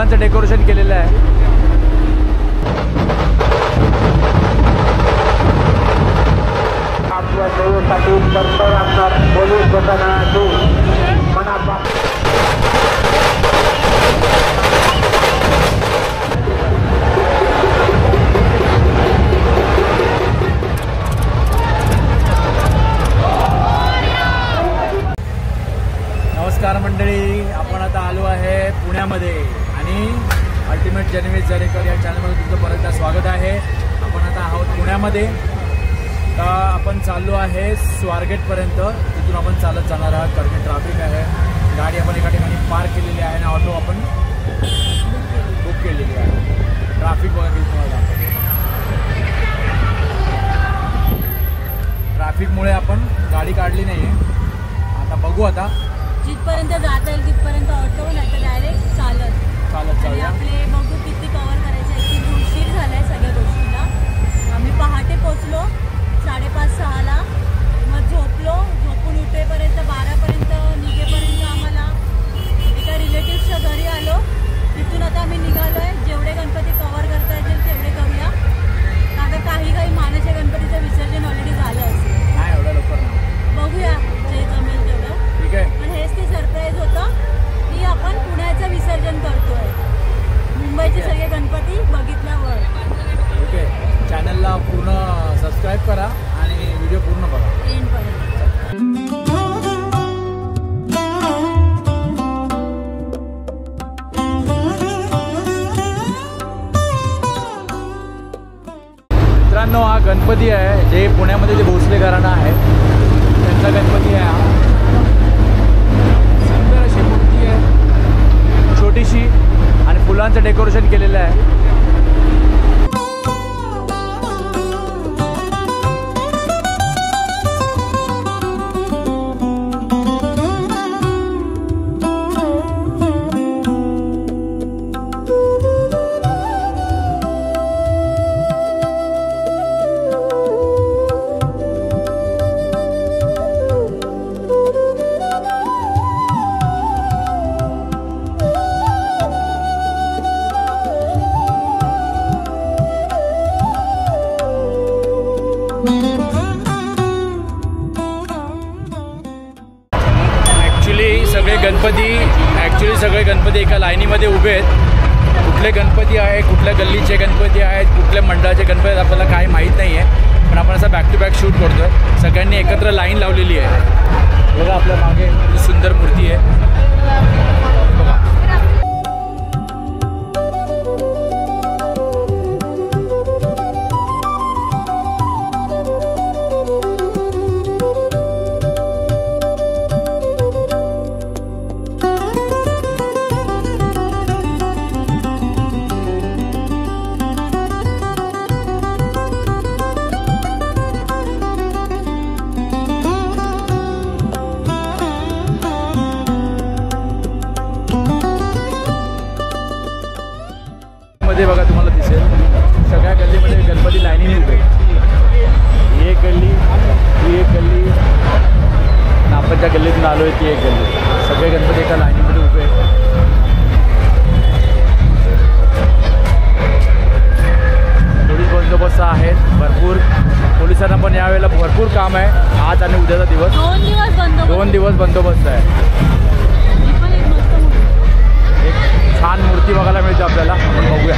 फुलांचं डेकोरेशन केलेलं आहे। नमस्कार मंडळी, आपण आता आलो आहे पुण्यामध्ये आणि अल्टिमेट जर्नलिस्ट जरेकर या चॅनलमध्ये तुमचं परत एकदा स्वागत आहे। आपण आता आहोत पुण्यामध्ये। तर आपण चाललो आहे स्वारगेटपर्यंत, तिथून आपण चालत जाणार आहोत कारण ट्रॅफिक आहे। गाडी आपण एका ठिकाणी पार्क केलेली आहे आणि ऑटो आपण बुक केलेली आहे। ट्रॅफिक बघा तुम्हाला, ट्रॅफिकमुळे आपण गाडी काढली नाही आहे। आता बघू, आता जिथपर्यंत जाता येईल तिथपर्यंत ऑटो नाही तर डायरेक्ट चालत जाऊया। आपले बघू किती कव्हर करायचे आहे। की उशीर झालाय सगळ्या गोष्टीला। आम्ही पहाटे पोचलो 5:30-6ला, मग झोपून उठेपर्यंत 12पर्यंत निघेपर्यंत आम्हाला एका रिलेटिव्सच्या घरी आलो। तिथून आता आम्ही निघालोय। जेवढे गणपती कव्हर करता येतील तेवढे करूया, कारण काही मानाच्या गणपतीचं विसर्जन ऑलरेडी झालं असेल। नाही एवढं लवकर बघूया जे जमेल तेवढं, ठीक आहे। पण हेच ते सरप्राईज होतं की आपण पुण्याचं विसर्जन करतोय। मुंबईचे सगळे गणपती बघितल्यावर ओके, चॅनलला पूर्ण सबस्क्राईब करा आणि व्हिडिओ पूर्ण बघा एंडपर्यंत। मित्रांनो, हा गणपती आहे जे पुण्यामध्ये जे भोसले घराणा आहे त्यांचा गणपती आहे। हा सुंदर अशी मूर्ती आहे, छोटीशी, आणि फुलांचं डेकोरेशन केलेलं आहे। सगळे गणपती एका लाईनीमध्ये उभे आहेत। कुठले गणपती आहे, कुठल्या गल्लीचे गणपती आहेत, कुठल्या मंडळाचे गणपती आहेत आपल्याला काही माहीत नाही आहे, पण आपण असं बॅक टू बॅक शूट करतोय। सगळ्यांनी एकत्र लाईन लावलेली आहे। बघा आपल्या मागे किती सुंदर मूर्ती आहे, बघा। मध्ये बघा तुम्हाला दिसेल सगळ्या गल्लीमध्ये गणपती लाईनीने उभे। ही एक गल्ली, ही एक गल्ली, आणि आपण ज्या गल्लीतून आलो आहे ती एक गल्ली। सगळे गणपती एका लाईनीमध्ये उभे। पोलीस बंदोबस्त आहेत भरपूर, पोलिसांना पण यावेळेला भरपूर काम आहे। आज आणि उद्याचा दिवस 2 दिवस बंदोबस्त आहे। छान मूर्ती बघायला मिळते आपल्याला, आपण बघूया।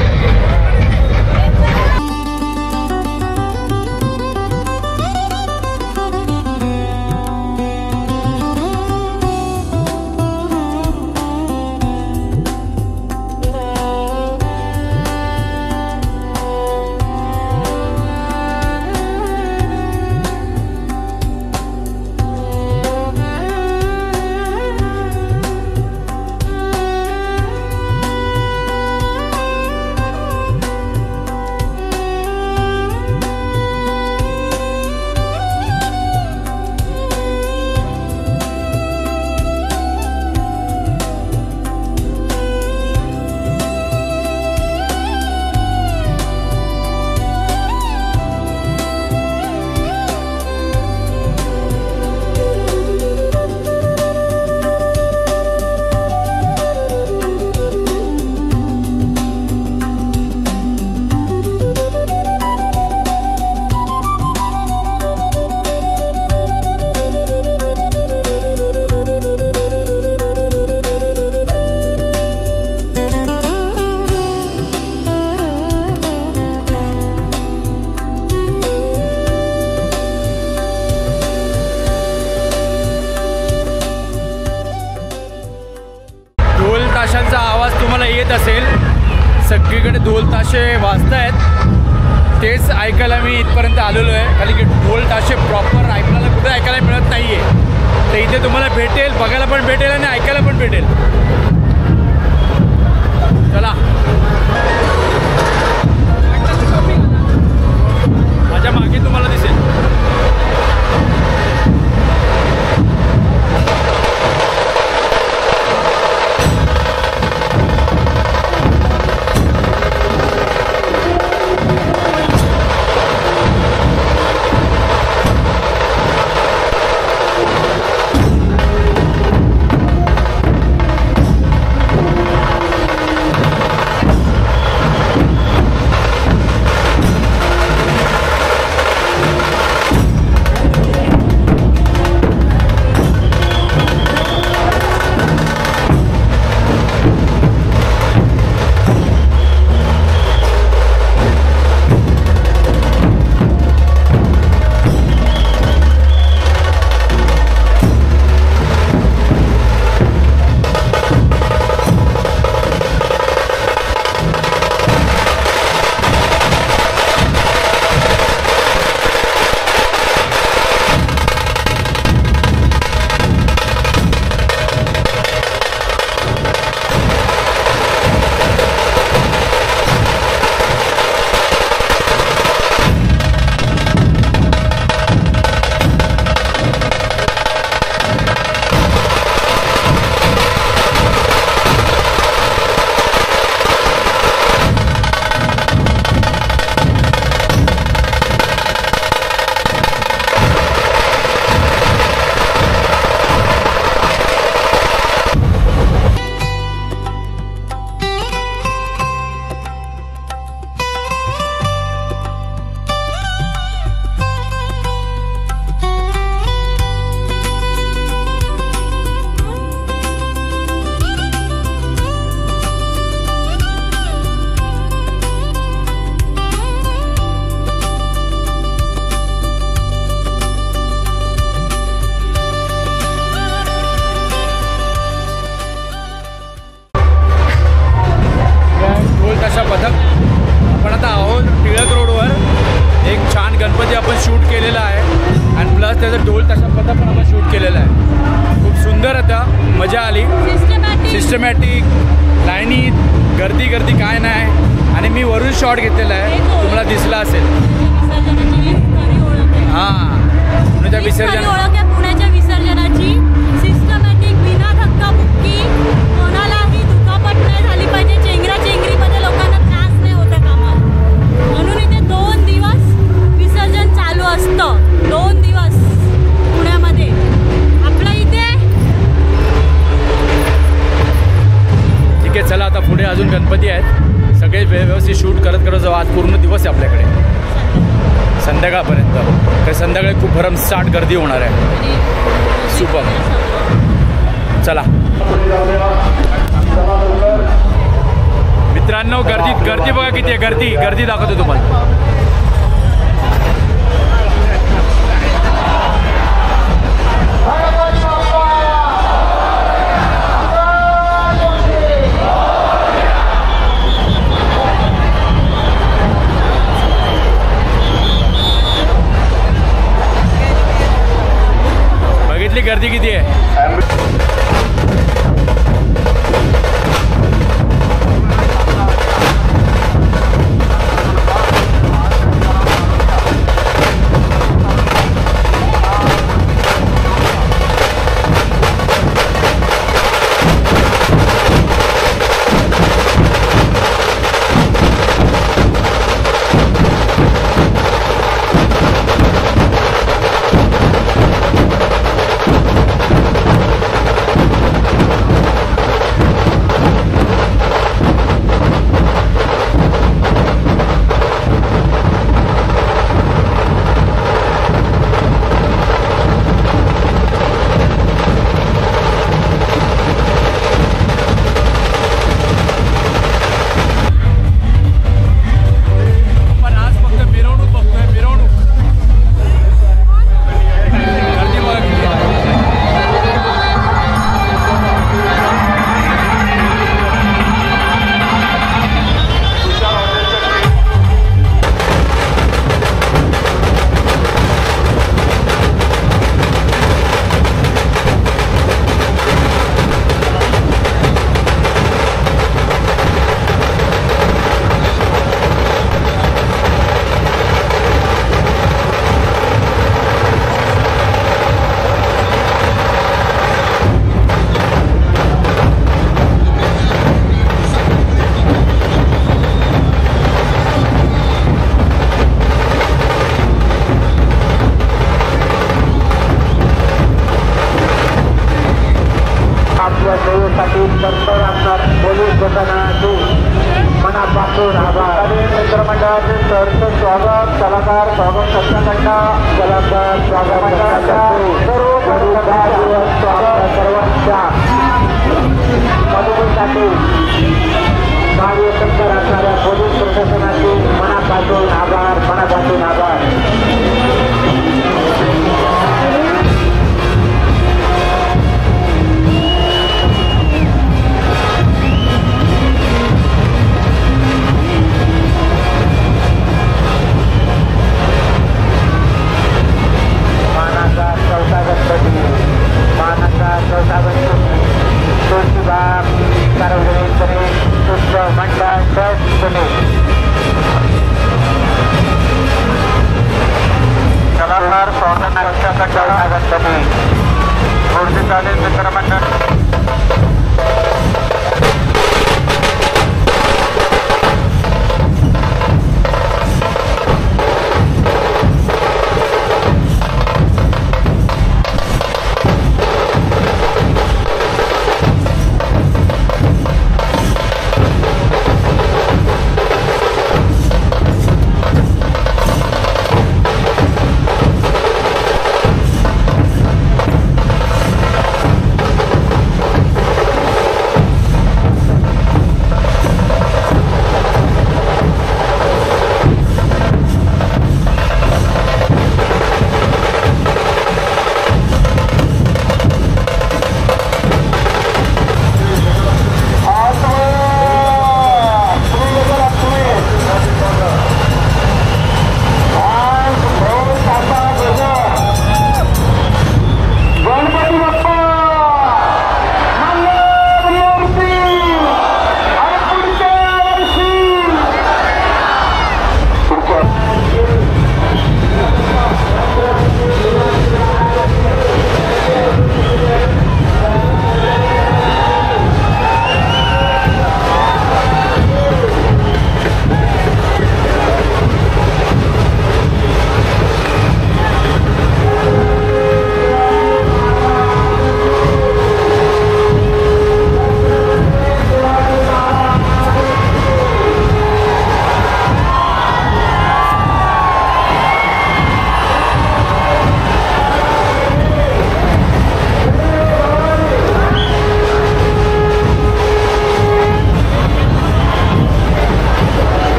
कसे वाजतायत तेच ऐकायला मी इथपर्यंत आलेलो आहे. खाली की ढोल ताशे प्रॉपर ऐकायला कुठे ऐकायला मिळत नाही आहे. तर इथे तुम्हाला भेटेल, बघायला पण भेटेल आणि ऐकायला पण भेटेल. चला माझ्या मागे तुम्हाला दिसेल. सिस्टमॅटिक लाईनीत गर्दी काय नाही. आणि मी वरून शॉट घेतलेला आहे, तुम्हाला दिसला असेल. हां पुण्याच्या विसर्जन पुण्याच्या विसर्जनाची सिस्टमॅटिक बिना धक्काबुक्की, कोणालाही दुखापत नाही झाली पाहिजे. चेंगराचेंगरीमध्ये लोकांना त्रास नाही होता कामा. म्हणून इथे 2 दिवस विसर्जन चालू असतं. 2 दिवस पुण्यामध्ये आपल्या इथे. ठीक आहे चला आता पुढे अजून गणपती आहेत. सगळे व्यवस्थित शूट करत करत जाऊ. आज पूर्ण दिवस आहे आपल्याकडे संध्याकाळपर्यंत. तर संध्याकाळी खूप भरमसाठ गर्दी होणार आहे. सुपर. चला मित्रांनो, गर्दी बघा किती आहे. गर्दी दाखवतो तुम्हाला. गर्दी किती आहे. स्वागत कलाकार स्वागत संस्थांकडनं कलाकार स्वागत सर्वांच्या मदतीसाठी कार्य तत्पर असणाऱ्या पोलीस प्रशासनाचे मनापासून आभार कलाकार स्वागत मूर्ती चालेल मित्रमंडळ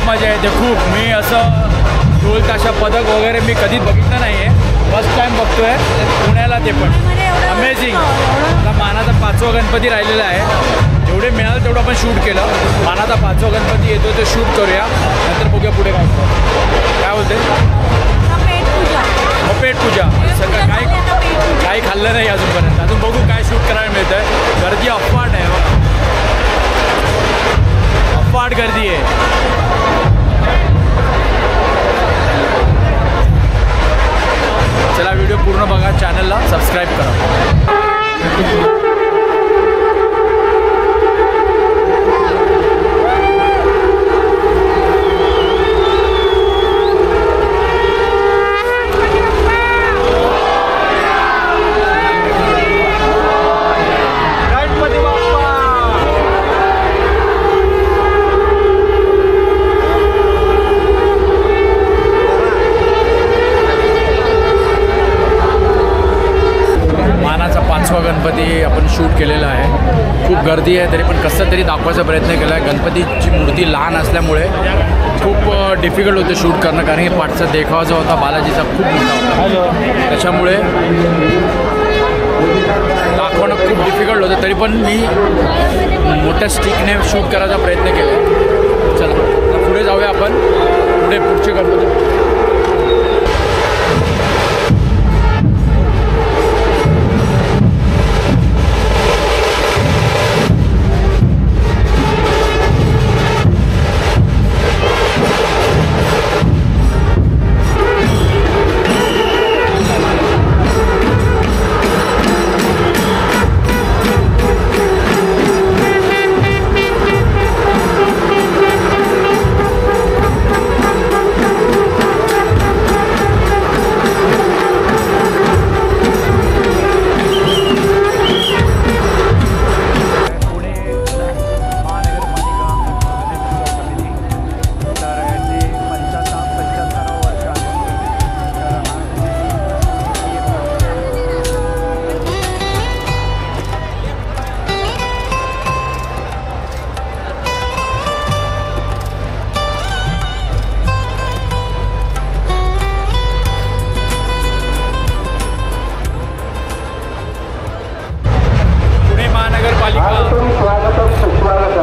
मजा येते खूप. मी असं ढोल ताशा पदक वगैरे मी कधीच बघितलं नाही आहे. फर्स्ट टाइम बघतोय पुण्याला, ते पण अमेझिंग. आता मानाचा 5वा गणपती राहिलेला आहे. जेवढे मिळालं तेवढं आपण शूट केलं. मानाचा 5वा गणपती येतो ते शूट करूया, नंतर बघूया पुढे काय बोलते. पेट पूजा सगळं काही खाल्लं नाही अजूनपर्यंत. अजून बघू काय शूट करायला मिळतं. गर्दी अफाट आहे बघा, अफाट गर्दी आहे. चला व्हिडिओ पूर्ण बघा, चॅनलला सबस्क्राईब करा. गणपती आपण शूट केलेला आहे. खूप गर्दी आहे, तरी पण कसं तरी दाखवायचा प्रयत्न केला आहे. गणपतीची मूर्ती लहान असल्यामुळे खूप डिफिकल्ट होते शूट करणं, कारण की पाठचा देखावा जो होता बालाजीचा खूप मोठा होता. त्याच्यामुळे दाखवणं खूप डिफिकल्ट होतं. तरी पण मी मोठ्या स्टिकने शूट करायचा प्रयत्न केला. चला पुढे जाऊया आपण, पुढचे गणपती.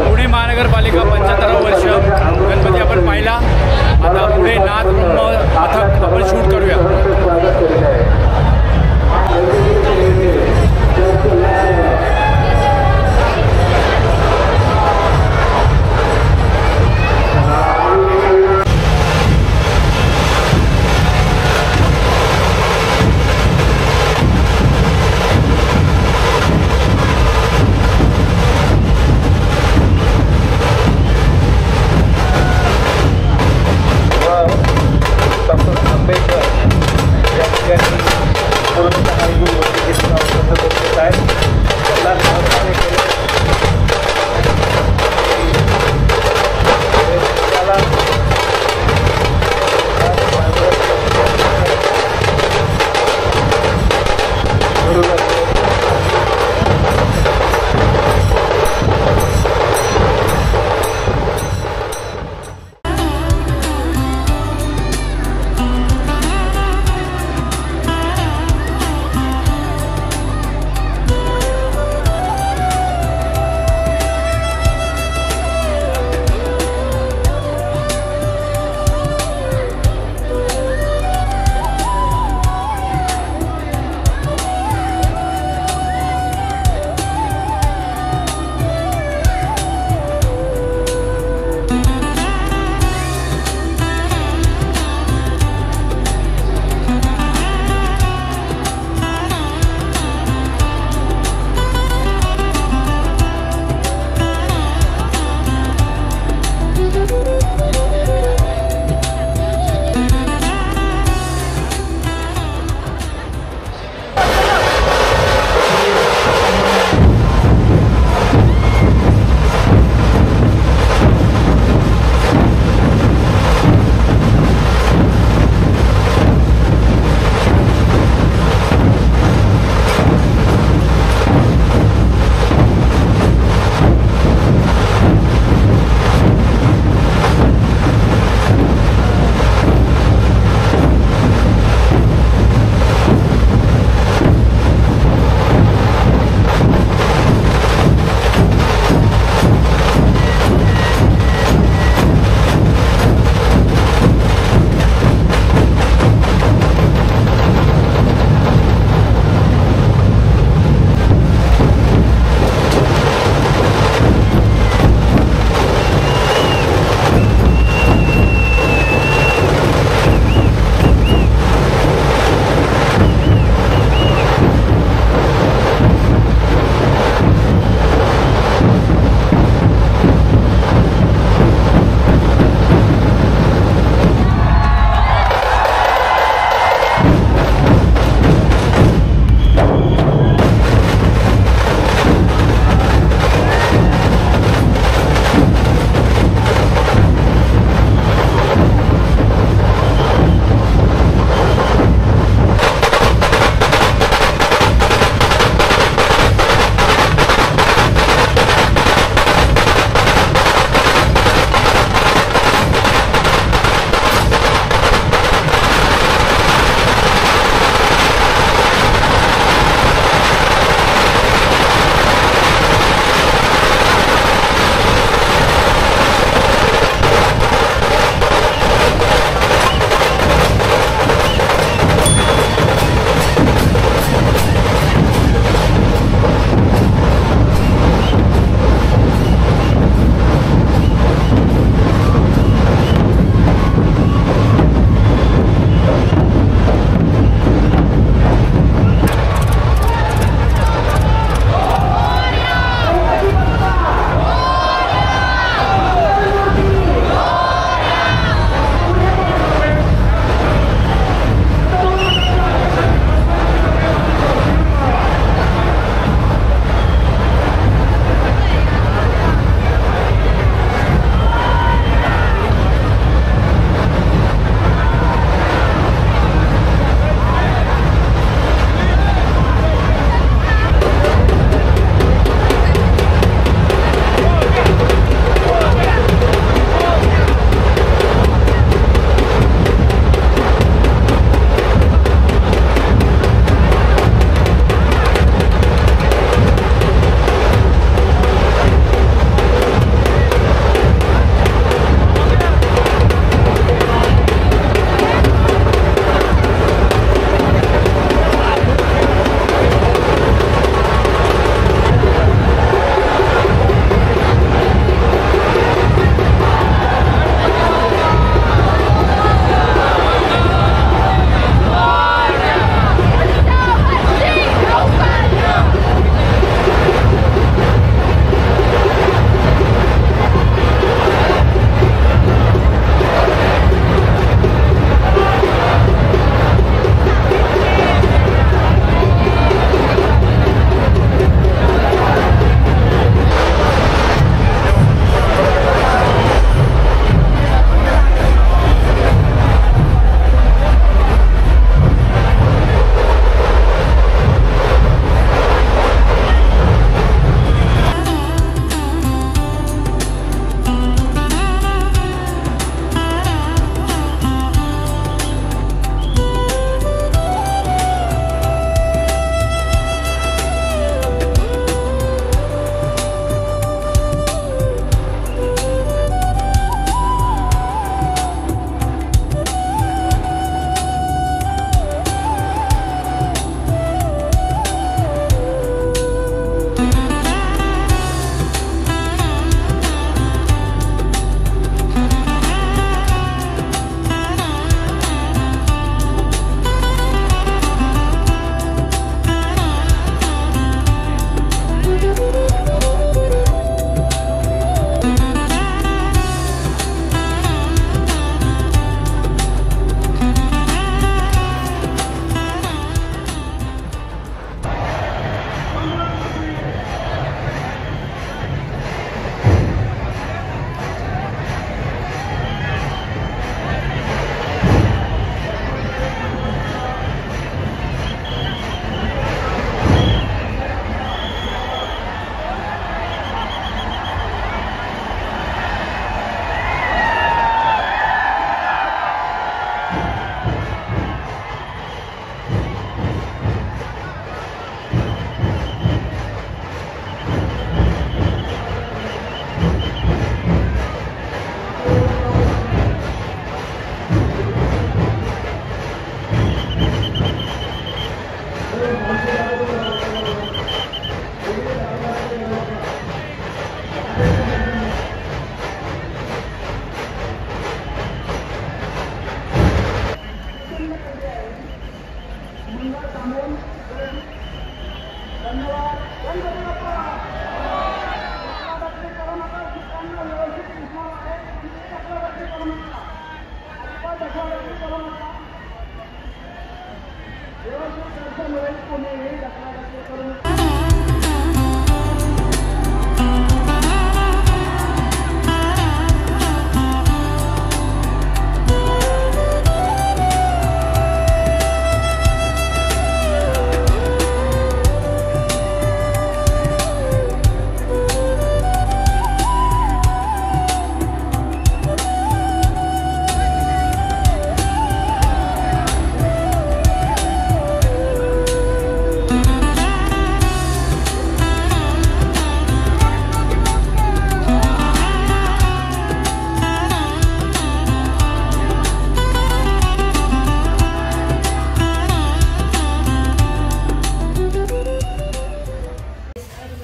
पुणे महानगरपालिका 75 वर्ष गणपती आपण पाहिला. आता पुढे नाथ पथक आपण शूट करूया. आंबेडकर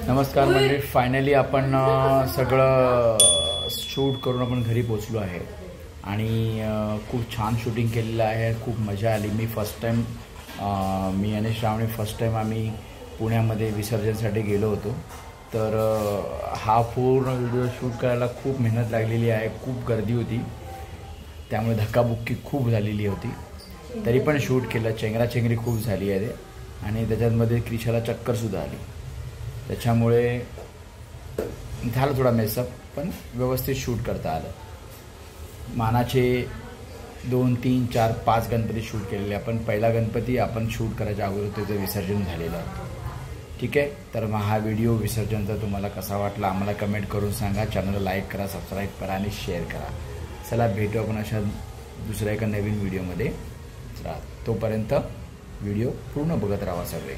नमस्कार मंडळी, फायनली आपण सगळं शूट करून आपण घरी पोचलो आहे आणि खूप छान शूटिंग केलेलं आहे. खूप मजा आली. मी फर्स्ट टाईम मी आणि श्रावणी फर्स्ट टाईम आम्ही पुण्यामध्ये विसर्जनसाठी गेलो होतो. तर हा पूर्ण व्हिडिओ शूट करायला खूप मेहनत लागलेली आहे. खूप गर्दी होती, त्यामुळे धक्काबुक्की खूप झालेली होती. तरी पण शूट केलं. चेंगराचेंगरी खूप झाली आहे आणि त्याच्यामध्ये क्रिशाला चक्करसुद्धा आली. त्याच्यामुळे झालं थोडा मेसअप, पण व्यवस्थित शूट करता आलं. मानाचे 2, 3, 4, 5 गणपती शूट केलेले. आपण पहिला गणपती आपण शूट करायच्या अगोदर त्याचं विसर्जन झालेलं आहे. ठीक आहे. तर मग हा व्हिडिओ विसर्जनचा तुम्हाला कसा वाटला आम्हाला कमेंट करून सांगा. चॅनलला लाईक करा, सबस्क्राईब करा आणि शेअर करा. चला भेटू आपण अशा दुसऱ्या एका नवीन व्हिडिओमध्ये. तोपर्यंत व्हिडिओ पूर्ण बघत राहा सगळे.